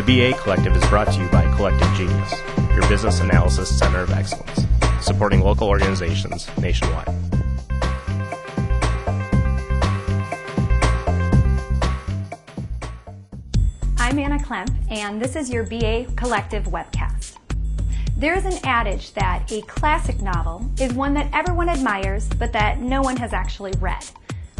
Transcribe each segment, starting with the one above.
The BA Collective is brought to you by Collective Genius, your business analysis center of excellence, supporting local organizations nationwide. I'm Anna Klemp, and this is your BA Collective webcast. There is an adage that a classic novel is one that everyone admires, but that no one has actually read.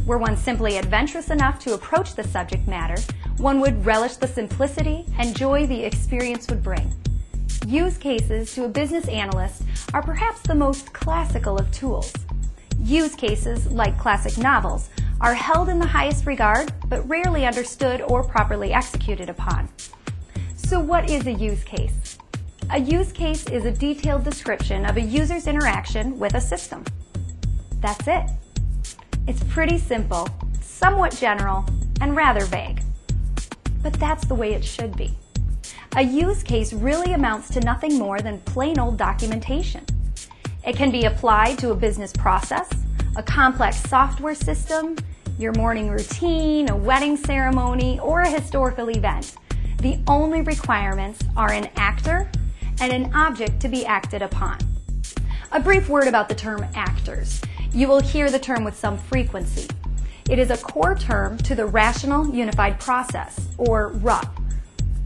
Were one simply adventurous enough to approach the subject matter, one would relish the simplicity and joy the experience would bring. Use cases to a business analyst are perhaps the most classical of tools. Use cases, like classic novels, are held in the highest regard, but rarely understood or properly executed upon. So what is a use case? A use case is a detailed description of a user's interaction with a system. That's it. It's pretty simple, somewhat general, and rather vague. But that's the way it should be. A use case really amounts to nothing more than plain old documentation. It can be applied to a business process, a complex software system, your morning routine, a wedding ceremony, or a historical event. The only requirements are an actor and an object to be acted upon. A brief word about the term actors. You will hear the term with some frequency. It is a core term to the Rational Unified Process, or RUP.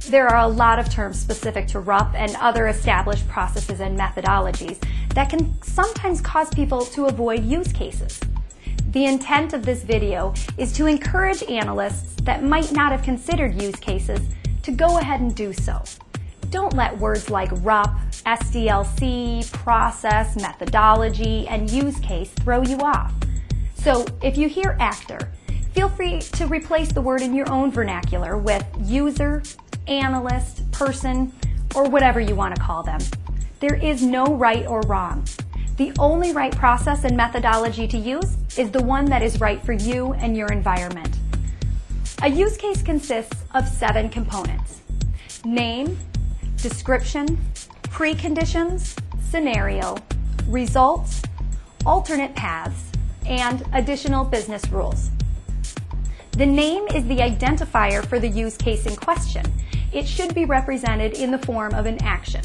There are a lot of terms specific to RUP and other established processes and methodologies that can sometimes cause people to avoid use cases. The intent of this video is to encourage analysts that might not have considered use cases to go ahead and do so. Don't let words like RUP, SDLC, process, methodology, and use case throw you off. So if you hear actor, feel free to replace the word in your own vernacular with user, analyst, person, or whatever you want to call them. There is no right or wrong. The only right process and methodology to use is the one that is right for you and your environment. A use case consists of 7 components: name, description, preconditions, scenario, results, alternate paths, and additional business rules. The name is the identifier for the use case in question. It should be represented in the form of an action.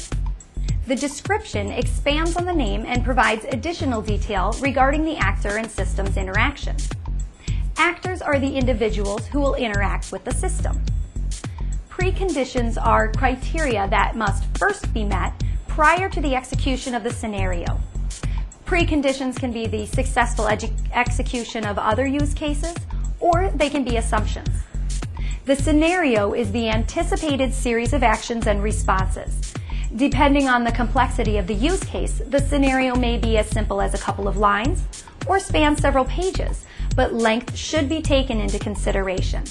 The description expands on the name and provides additional detail regarding the actor and system's interaction. Actors are the individuals who will interact with the system. Preconditions are criteria that must first be met prior to the execution of the scenario. Preconditions can be the successful execution of other use cases, or they can be assumptions. The scenario is the anticipated series of actions and responses. Depending on the complexity of the use case, the scenario may be as simple as a couple of lines or span several pages, but length should be taken into consideration.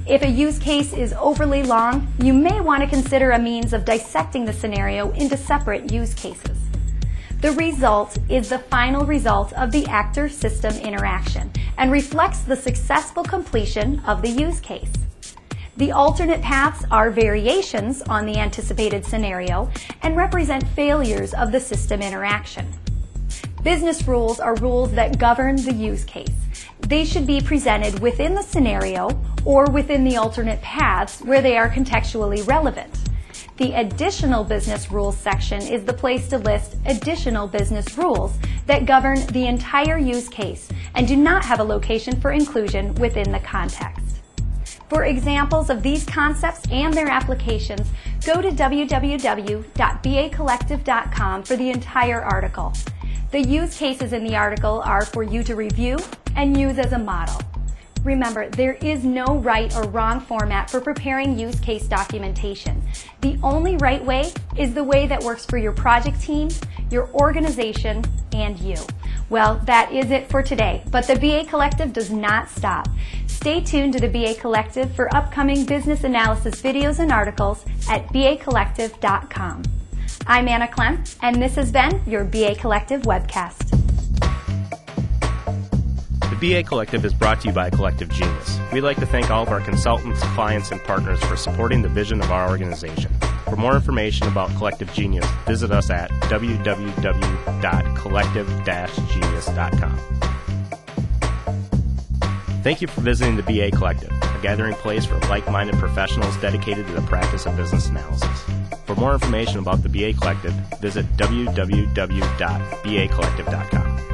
If a use case is overly long, you may want to consider a means of dissecting the scenario into separate use cases. The result is the final result of the actor-system interaction and reflects the successful completion of the use case. The alternate paths are variations on the anticipated scenario and represent failures of the system interaction. Business rules are rules that govern the use case. They should be presented within the scenario or within the alternate paths where they are contextually relevant. The additional business rules section is the place to list additional business rules that govern the entire use case and do not have a location for inclusion within the context. For examples of these concepts and their applications, go to www.bacollective.com for the entire article. The use cases in the article are for you to review and use as a model. Remember, there is no right or wrong format for preparing use case documentation. The only right way is the way that works for your project team, your organization, and you. Well, that is it for today, but the BA Collective does not stop. Stay tuned to the BA Collective for upcoming business analysis videos and articles at bacollective.com. I'm Anna Klemp, and this has been your BA Collective webcast. The BA Collective is brought to you by Collective Genius. We'd like to thank all of our consultants, clients, and partners for supporting the vision of our organization. For more information about Collective Genius, visit us at www.collective-genius.com. Thank you for visiting the BA Collective. gathering place for like-minded professionals dedicated to the practice of business analysis. For more information about the BA Collective, visit www.bacollective.com.